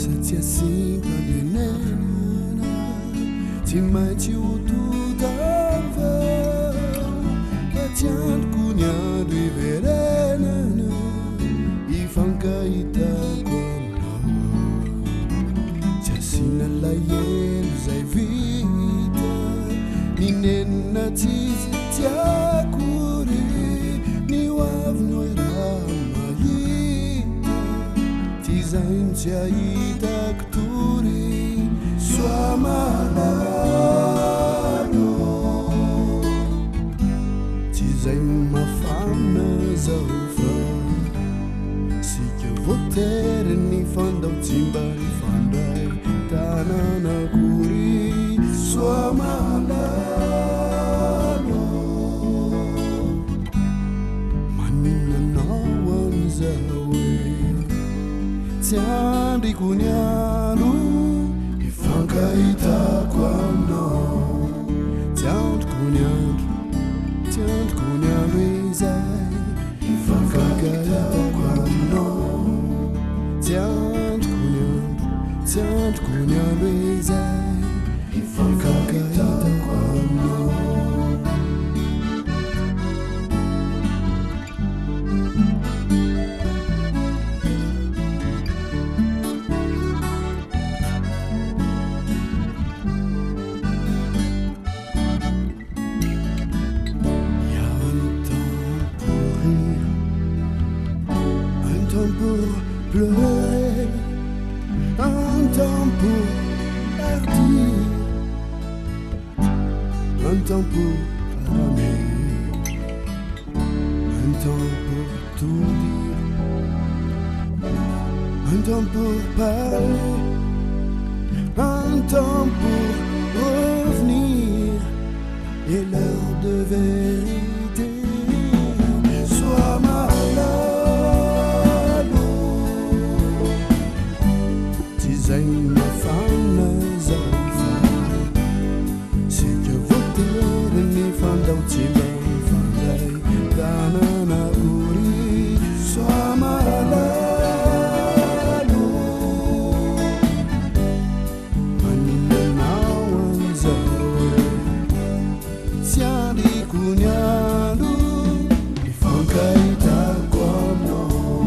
satsia simpanenena tsy maintsy hototava katiandroko ny andro iverenana ifankahitako aminao tsy asina lahelo zay vita ninenina tsisy tiakory ny hoaviny hoe raha mahita ty zay ny tsy ahitako tory soa malalo tsy zay mafana zao fa sika voatery ny fandao tsimba ny fandray tananakory soa malalo maninanao an'izao tsy andriko ny andro ifankahitako aminao tsy andriko ny andro tsy andriko ny andro izay ifankahitako aminao tsy andriko ny andro tsy andriko ny andro izay ifankahitako aminao pour pleurer, un temps pour partir, un temps pour aimer, un temps pour tout dire, un temps pour parler, un temps pour revenir, et l'heure de vérité soit malade. Zay mafana zao fa sika voatery ny fandao tsimba fandray tananakory soa malalo maninanao an'izao tsy andriko ny andro ifankahitako aminao